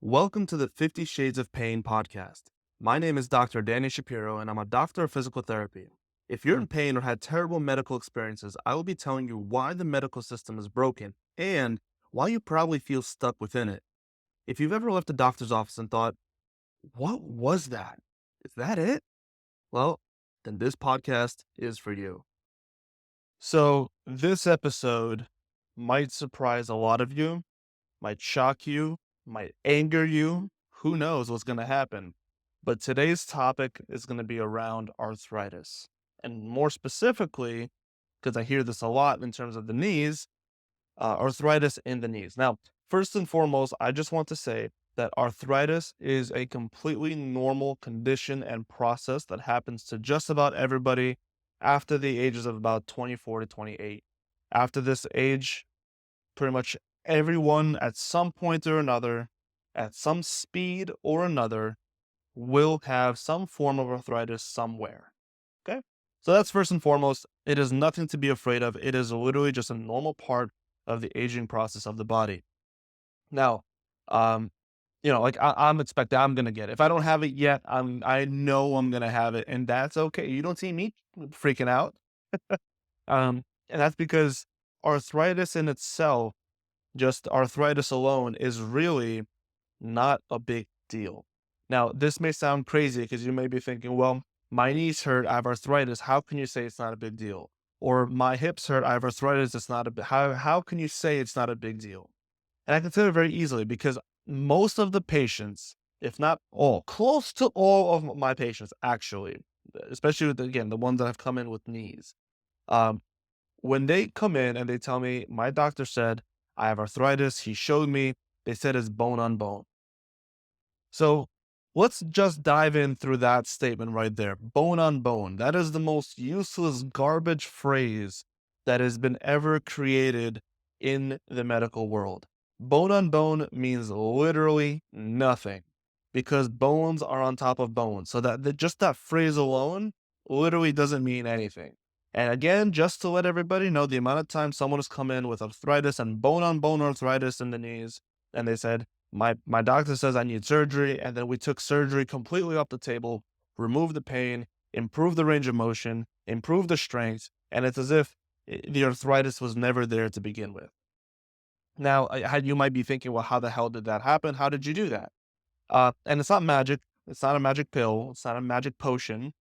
Welcome to the 50 Shades of Pain podcast. My name is Dr. Danny Shapiro, and I'm a doctor of physical therapy. If you're in pain or had terrible medical experiences, I will be telling you why the medical system is broken and why you probably feel stuck within it. If you've ever left a doctor's office and thought, what was that? Is that it? Well, then this podcast is for you. So, this episode might surprise a lot of you, might shock you, might anger you. Who knows what's going to happen? But today's topic is going to be around arthritis. And more specifically, because I hear this a lot in terms of the knees, arthritis in the knees. Now, first and foremost, I just want to say that arthritis is a completely normal condition and process that happens to just about everybody after the ages of about 24 to 28. After this age, pretty much everyone at some point or another, at some speed or another, will have some form of arthritis somewhere. Okay? So that's first and foremost. It is nothing to be afraid of. It is literally just a normal part of the aging process of the body. Now, um, I'm expecting I'm gonna get it. If I don't have it yet, I know I'm gonna have it, and that's okay. You don't see me freaking out. And that's because arthritis in itself, just arthritis alone, is really not a big deal. Now, this may sound crazy because you may be thinking, well, my knees hurt, I have arthritis. How can you say it's not a big deal? Or my hips hurt, I have arthritis, it's not a big how can you say it's not a big deal? And I can tell you very easily because most of the patients, if not all, close to all of my patients actually, especially with again the ones that have come in with knees, um, when they come in and they tell me, my doctor said I have arthritis, he showed me, they said it's bone on bone. So let's just dive in through that statement right there. Bone on bone. That is the most useless garbage phrase that has been ever created in the medical world. Bone on bone means literally nothing because bones are on top of bones. So just that phrase alone literally doesn't mean anything. And again, just to let everybody know the amount of time someone has come in with arthritis and bone on bone arthritis in the knees, and they said, my doctor says I need surgery, and then we took surgery completely off the table, removed the pain, improved the range of motion, improved the strength, and it's as if the arthritis was never there to begin with. Now, you might be thinking, well, how the hell did that happen? How did you do that? And it's not magic. It's not a magic pill. It's not a magic potion.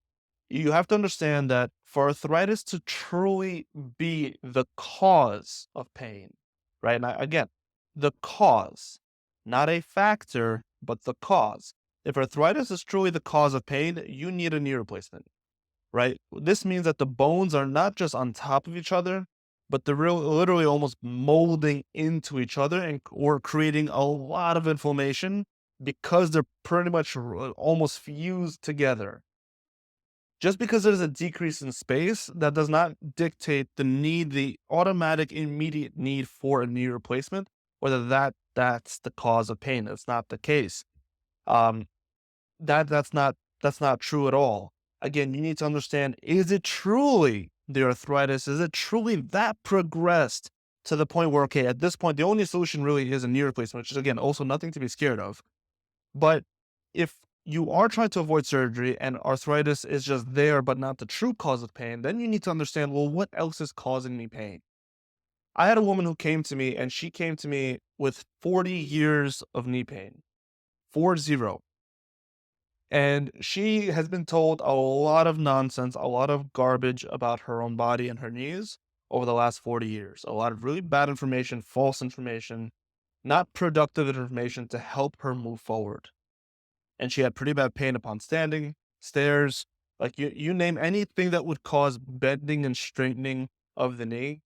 You have to understand that for arthritis to truly be the cause of pain, right? Now, again, the cause, not a factor, but the cause. If arthritis is truly the cause of pain, you need a knee replacement, right? This means that the bones are not just on top of each other, but they're literally almost molding into each other and or creating a lot of inflammation because they're pretty much almost fused together. Just because there's a decrease in space, that does not dictate the automatic immediate need for a knee replacement, whether that's the cause of pain. It's not the case. Um, that's not true at all. Again, you need to understand, is it truly the arthritis? Is it truly that progressed to the point where, okay, at this point, the only solution really is a knee replacement, which is again also nothing to be scared of. But if you are trying to avoid surgery and arthritis is just there, but not the true cause of pain, then you need to understand, well, what else is causing me pain? I had a woman who came to me and she came to me with 40 years of knee pain, 40. And she has been told a lot of nonsense, a lot of garbage about her own body and her knees over the last 40 years. A lot of really bad information, false information, not productive information to help her move forward. And she had pretty bad pain upon standing, stairs, like you name anything that would cause bending and straightening of the knee,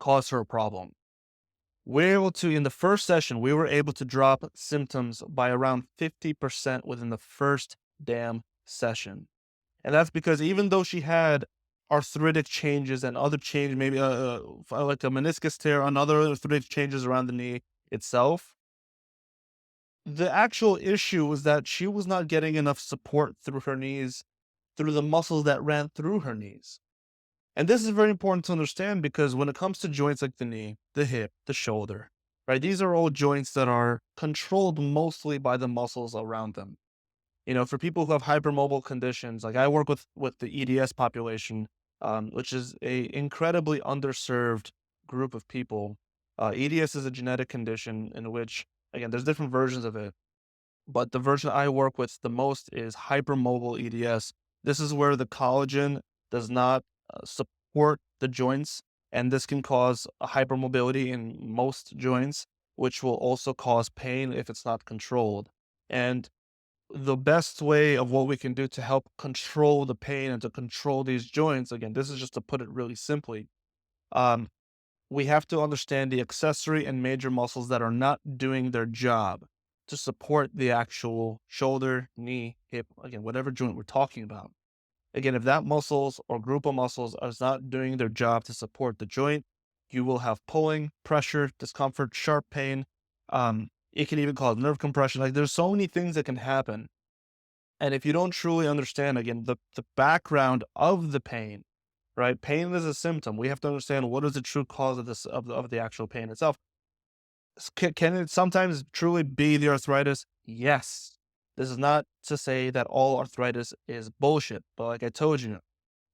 cause her a problem. We're able to, in the first session, we were able to drop symptoms by around 50% within the first damn session. And that's because even though she had arthritic changes and other changes, maybe like a meniscus tear and other arthritic changes around the knee itself, the actual issue was that she was not getting enough support through her knees, through the muscles that ran through her knees. And this is very important to understand because when it comes to joints like the knee, the hip, the shoulder, right? These are all joints that are controlled mostly by the muscles around them. For people who have hypermobile conditions, like I work with the EDS population, which is a incredibly underserved group of people. EDS is a genetic condition in which, again, there's different versions of it, but the version I work with the most is hypermobile EDS. This is where the collagen does not support the joints, and this can cause a hypermobility in most joints, which will also cause pain if it's not controlled. And the best way of what we can do to help control the pain and to control these joints, again, this is just to put it really simply. Um, we have to understand the accessory and major muscles that are not doing their job to support the actual shoulder, knee, hip, again, whatever joint we're talking about. Again, if that muscles or group of muscles is not doing their job to support the joint, you will have pulling, pressure, discomfort, sharp pain. It can even cause nerve compression. Like there's so many things that can happen. And if you don't truly understand, again, the background of the pain, right? Pain is a symptom. We have to understand what is the true cause of this of the actual pain itself. Can it sometimes truly be the arthritis? Yes. This is not to say that all arthritis is bullshit, but like I told you,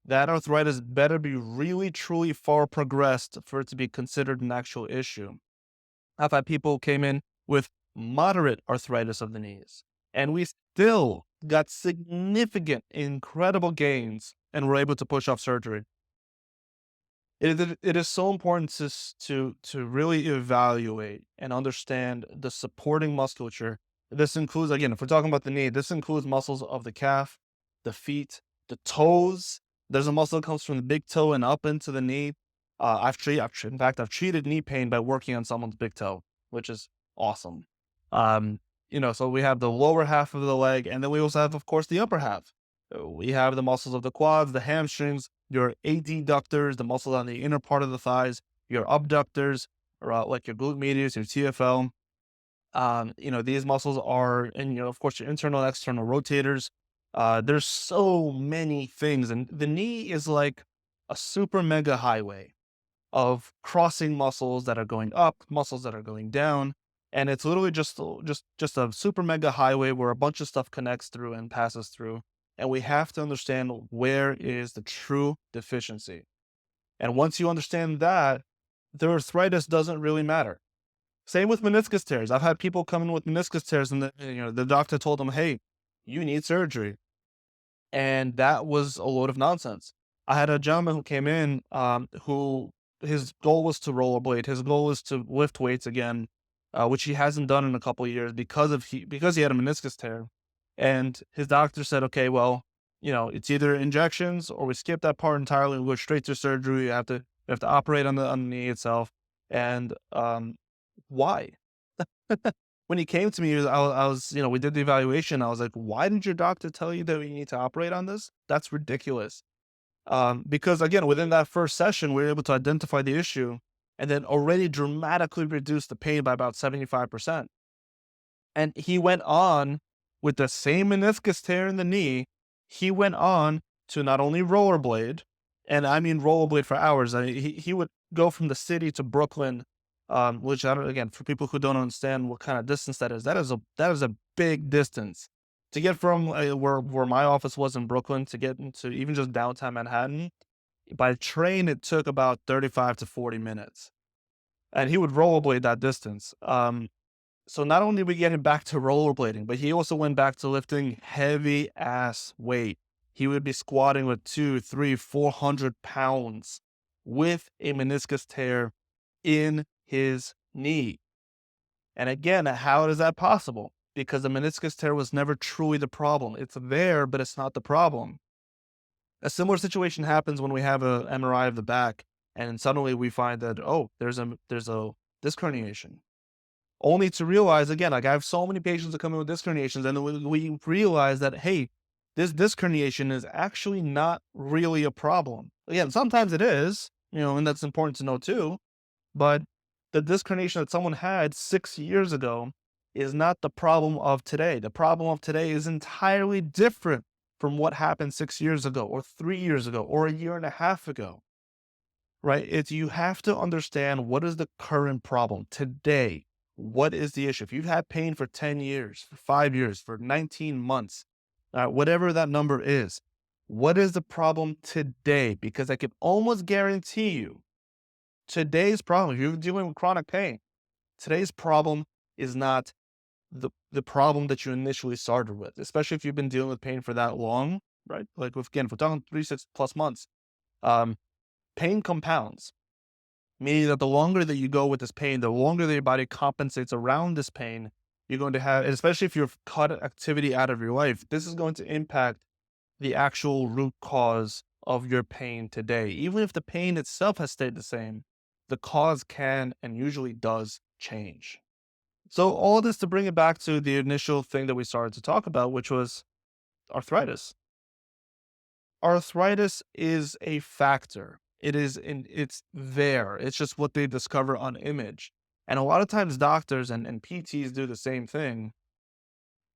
that arthritis better be really truly far progressed for it to be considered an actual issue. I've had people who came in with moderate arthritis of the knees, and we still got significant, incredible gains and were able to push off surgery. It is so important to really evaluate and understand the supporting musculature. This includes, again, if we're talking about the knee, this includes muscles of the calf, the feet, the toes. There's a muscle that comes from the big toe and up into the knee. In fact, I've treated knee pain by working on someone's big toe, which is awesome. So we have the lower half of the leg, and then we also have, of course, the upper half. We have the muscles of the quads, the hamstrings, your adductors, the muscles on the inner part of the thighs, your abductors, or like your glute medius, your TFL. These muscles are, and of course, your internal and external rotators. There's so many things, and the knee is like a super mega highway of crossing muscles that are going up, muscles that are going down, and it's literally just a super mega highway where a bunch of stuff connects through and passes through. And we have to understand where is the true deficiency. And once you understand that, the arthritis doesn't really matter. Same with meniscus tears. I've had people come in with meniscus tears, and the doctor told them, "Hey, you need surgery." And that was a load of nonsense. I had a gentleman who came in, who his goal was to rollerblade. His goal was to lift weights again, which he hasn't done in a couple of years because he had a meniscus tear. And his doctor said, "Okay, well, it's either injections or we skip that part entirely and go straight to surgery. You have to operate on the knee itself." And why? When he came to me, we did the evaluation. I was like, "Why did your doctor tell you that we need to operate on this? That's ridiculous." Because again, within that first session, we were able to identify the issue and then already dramatically reduce the pain by about 75%. And he went on with the same meniscus tear in the knee. He went on to not only rollerblade, and I mean rollerblade for hours. I mean, he would go from the city to Brooklyn, which I don't, again, for people who don't understand what kind of distance that is a big distance to get from where my office was in Brooklyn to get into even just downtown Manhattan. By train, it took about 35 to 40 minutes, and he would rollerblade that distance. So not only did we get him back to rollerblading, but he also went back to lifting heavy ass weight. He would be squatting with 2, 3, 400 pounds with a meniscus tear in his knee. And again, how is that possible? Because the meniscus tear was never truly the problem. It's there, but it's not the problem. A similar situation happens when we have a MRI of the back, and suddenly we find that, oh, there's a disc herniation. Only to realize, again, like I have so many patients that come in with disc herniations, and we realize that, hey, this disc herniation is actually not really a problem. Again, sometimes it is, and that's important to know too. But the disc herniation that someone had 6 years ago is not the problem of today. The problem of today is entirely different from what happened 6 years ago, or 3 years ago, or a year and a half ago. Right? You have to understand what is the current problem today. What is the issue? If you've had pain for 10 years, for 5 years, for 19 months, whatever that number is, what is the problem today? Because I can almost guarantee you today's problem, if you're dealing with chronic pain, today's problem is not the problem that you initially started with, especially if you've been dealing with pain for that long, right? Like again, if we're talking 3, 6+ months, um, pain compounds, meaning that the longer that you go with this pain, the longer that your body compensates around this pain, you're going to have, especially if you've cut activity out of your life, this is going to impact the actual root cause of your pain today. Even if the pain itself has stayed the same, the cause can and usually does change. So all this to bring it back to the initial thing that we started to talk about, which was arthritis. Arthritis is a factor. It's there. It's just what they discover on image. And a lot of times doctors and PTs do the same thing.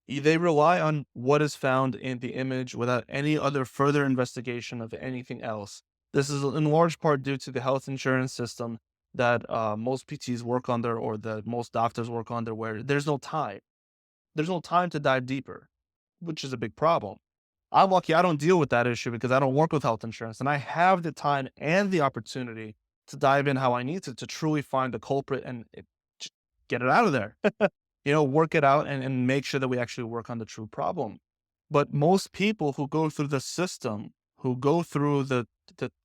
They rely on what is found in the image without any other further investigation of anything else. This is in large part due to the health insurance system that most PTs work under, or that most doctors work under, where there's no time. There's no time to dive deeper, which is a big problem. I'm lucky I don't deal with that issue because I don't work with health insurance, and I have the time and the opportunity to dive in how I need to truly find the culprit and get it out of there. Work it out and make sure that we actually work on the true problem. But most people who go through the system, who go through the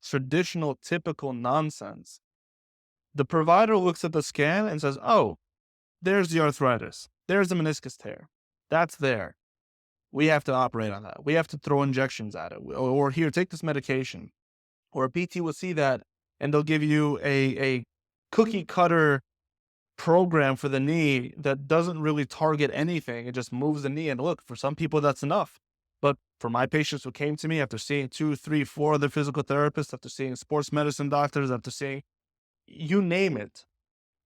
traditional, typical nonsense, the provider looks at the scan and says, oh, there's the arthritis. There's the meniscus tear. That's there. We have to operate on that. We have to throw injections at it. Or here, take this medication. Or a PT will see that and they'll give you a cookie cutter program for the knee that doesn't really target anything. It just moves the knee. And look, for some people, that's enough. But for my patients who came to me after seeing 2, 3, 4 other physical therapists, after seeing sports medicine doctors, after seeing you name it,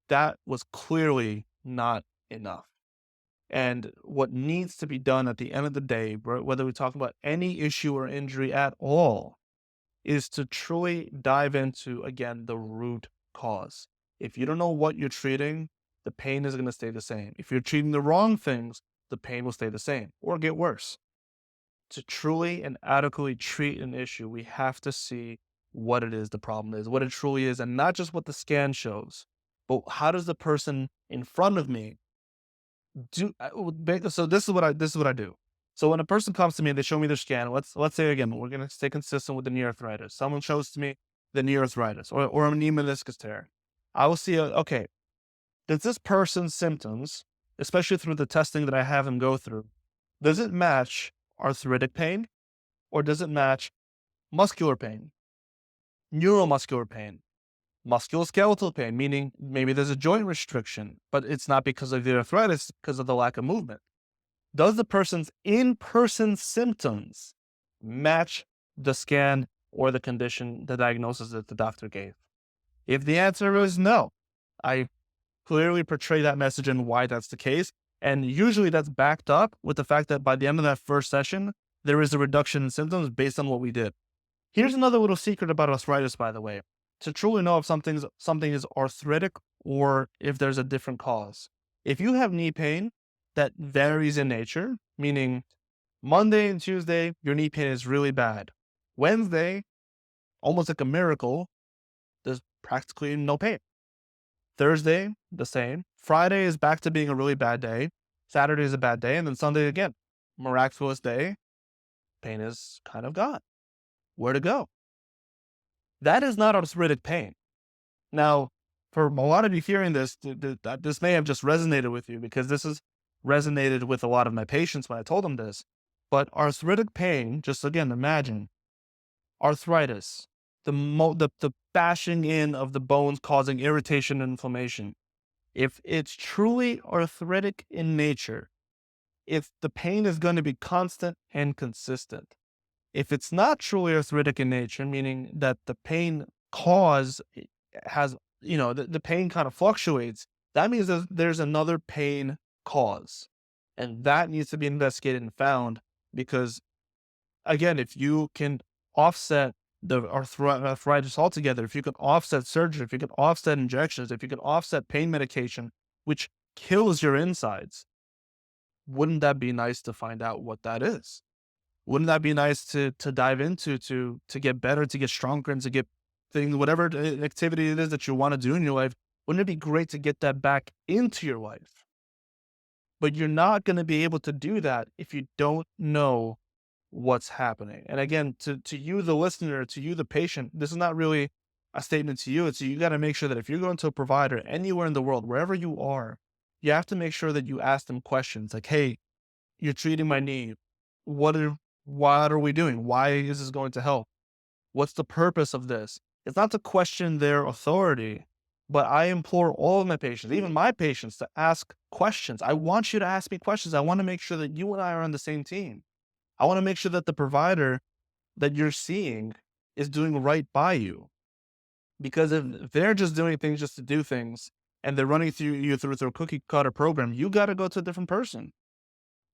that was clearly not enough. And what needs to be done at the end of the day, whether we talk about any issue or injury at all, is to truly dive into, again, the root cause. If you don't know what you're treating, the pain is going to stay the same. If you're treating the wrong things, the pain will stay the same or get worse. To truly and adequately treat an issue, we have to see what it is the problem is, what it truly is, and not just what the scan shows, but how does the person in front of me do. So this is what I do. So when a person comes to me and they show me their scan, let's say again, we're going to stay consistent with the knee arthritis. Someone shows to me the knee arthritis or a knee meniscus tear. I will see, okay, does this person's symptoms, especially through the testing that I have them go through, does it match arthritic pain, or does it match muscular pain, neuromuscular pain, musculoskeletal pain, meaning maybe there's a joint restriction, but it's not because of the arthritis, because of the lack of movement? Does the person's in-person symptoms match the scan or the condition, the diagnosis that the doctor gave? If the answer is no, I clearly portray that message and why that's the case. And usually that's backed up with the fact that by the end of that first session, there is a reduction in symptoms based on what we did. Here's another little secret about arthritis, by the way. To truly know if something is arthritic or if there's a different cause. If you have knee pain that varies in nature, meaning Monday and Tuesday, your knee pain is really bad. Wednesday, almost like a miracle, there's practically no pain. Thursday, the same. Friday is back to being a really bad day. Saturday is a bad day. And then Sunday again, miraculous day. Pain is kind of gone. Where to go? That is not arthritic pain. Now, for a lot of you hearing this, this may have just resonated with you because this has resonated with a lot of my patients when I told them this. But arthritic pain, just again, imagine arthritis, the bashing in of the bones causing irritation and inflammation. If it's truly arthritic in nature, if the pain is going to be constant and consistent. If it's not truly arthritic in nature, meaning that the pain cause has, the pain kind of fluctuates, that means there's another pain cause. And that needs to be investigated and found because, again, if you can offset the arthritis altogether, if you can offset surgery, if you can offset injections, if you can offset pain medication, which kills your insides. Wouldn't that be nice to find out what that is? Wouldn't that be nice to dive into to get better, to get stronger, and to get things, whatever activity it is that you want to do in your life? Wouldn't it be great to get that back into your life? But you're not going to be able to do that if you don't know what's happening. And again, to you, the listener, to you, the patient, this is not really a statement to you. It's you got to make sure that if you're going to a provider anywhere in the world, wherever you are, you have to make sure that you ask them questions like, hey, you're treating my knee. What are we doing? Why is this going to help? What's the purpose of this? It's not to question their authority, but I implore all of my patients, even my patients, to ask questions. I want you to ask me questions. I want to make sure that you and I are on the same team. I want to make sure that the provider that you're seeing is doing right by you. Because if they're just doing things just to do things and they're running through a cookie cutter program, you got to go to a different person,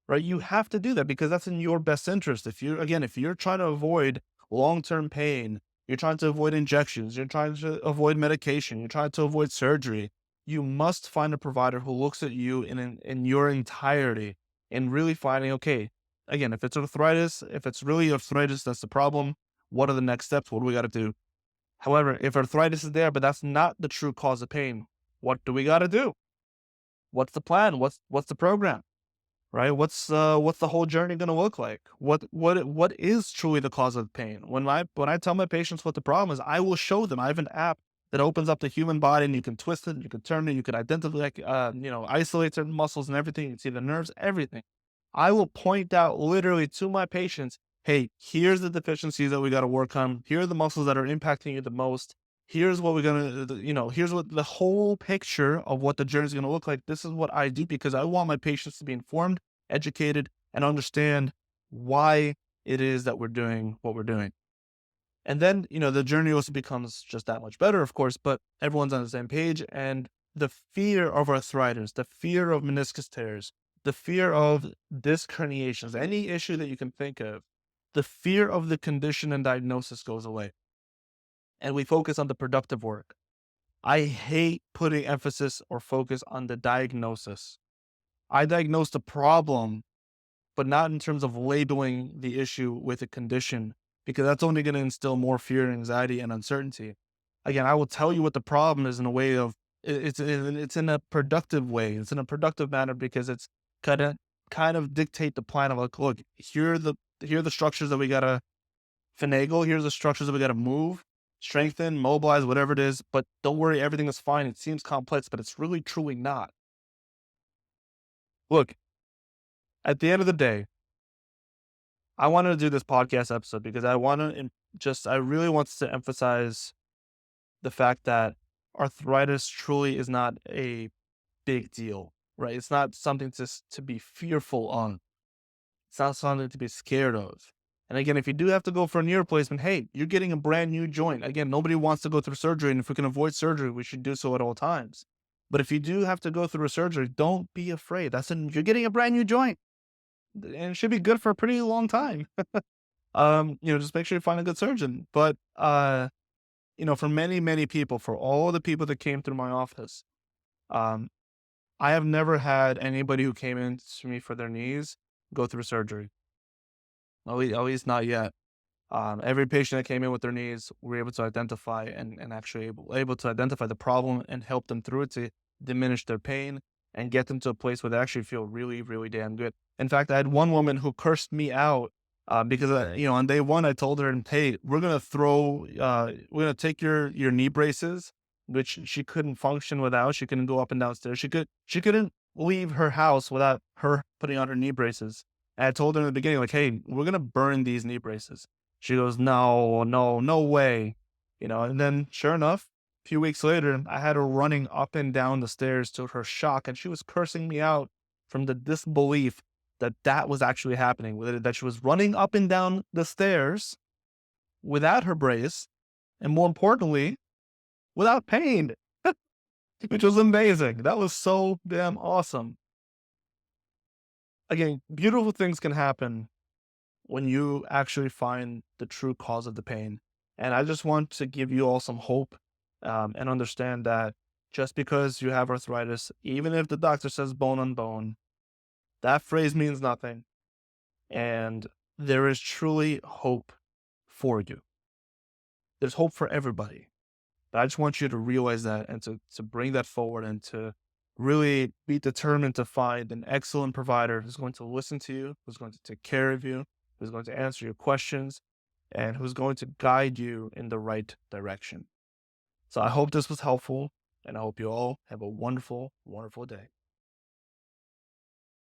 right? You have to do that because that's in your best interest. If you're trying to avoid long-term pain, you're trying to avoid injections, you're trying to avoid medication, you're trying to avoid surgery, you must find a provider who looks at you in your entirety and really finding, okay, again, if it's arthritis, if it's really arthritis, that's the problem. What are the next steps? What do we got to do? However, if arthritis is there, but that's not the true cause of pain, what do we got to do? What's the plan? What's the program? Right? What's the whole journey going to look like? What is truly the cause of pain? When I tell my patients what the problem is, I will show them. I have an app that opens up the human body, and you can twist it, you can turn it, you can identify, isolate certain muscles and everything. You can see the nerves, everything. I will point out literally to my patients, hey, here's the deficiencies that we got to work on. Here are the muscles that are impacting you the most. Here's what we're going to, here's what the whole picture of what the journey is going to look like. This is what I do because I want my patients to be informed, educated, and understand why it is that we're doing what we're doing. And then, the journey also becomes just that much better, of course, but everyone's on the same page. And the fear of arthritis, the fear of meniscus tears, the fear of disc herniations, any issue that you can think of, the fear of the condition and diagnosis goes away. And we focus on the productive work. I hate putting emphasis or focus on the diagnosis. I diagnose the problem, but not in terms of labeling the issue with a condition, because that's only going to instill more fear, anxiety, and uncertainty. Again, I will tell you what the problem is in a way of, it's in a productive way. It's in a productive manner because it's kind of dictate the plan of like, look, here are the structures that we got to finagle. Here's the structures that we got to move, strengthen, mobilize, whatever it is. But don't worry, everything is fine. It seems complex, but it's really, truly not. Look, at the end of the day, I wanted to do this podcast episode because I really want to emphasize the fact that arthritis truly is not a big deal, right? It's not something to be fearful on. It's not something to be scared of. And again, if you do have to go for a knee replacement, hey, you're getting a brand new joint. Again, nobody wants to go through surgery, and if we can avoid surgery, we should do so at all times. But if you do have to go through a surgery, don't be afraid. You're getting a brand new joint, and it should be good for a pretty long time. Just make sure you find a good surgeon. But for many, many people, for all the people that came through my office, I have never had anybody who came in to me for their knees go through surgery. At least not yet. Every patient that came in with their knees, we were able to identify and actually able to identify the problem and help them through it to diminish their pain and get them to a place where they actually feel really, really damn good. In fact, I had one woman who cursed me out because, on day one, I told her, hey, we're going to take your knee braces, which she couldn't function without. She couldn't go up and down stairs. She couldn't leave her house without her putting on her knee braces. And I told her in the beginning, like, hey, we're going to burn these knee braces. She goes, no way. And then sure enough, a few weeks later, I had her running up and down the stairs to her shock. And she was cursing me out from the disbelief that was actually happening, that she was running up and down the stairs without her brace. And more importantly, without pain, which was amazing. That was so damn awesome. Again, beautiful things can happen when you actually find the true cause of the pain. And I just want to give you all some hope and understand that just because you have arthritis, even if the doctor says bone on bone, that phrase means nothing. And there is truly hope for you. There's hope for everybody. But I just want you to realize that and to bring that forward and to really be determined to find an excellent provider who's going to listen to you, who's going to take care of you, who's going to answer your questions, and who's going to guide you in the right direction. So I hope this was helpful, and I hope you all have a wonderful, wonderful day.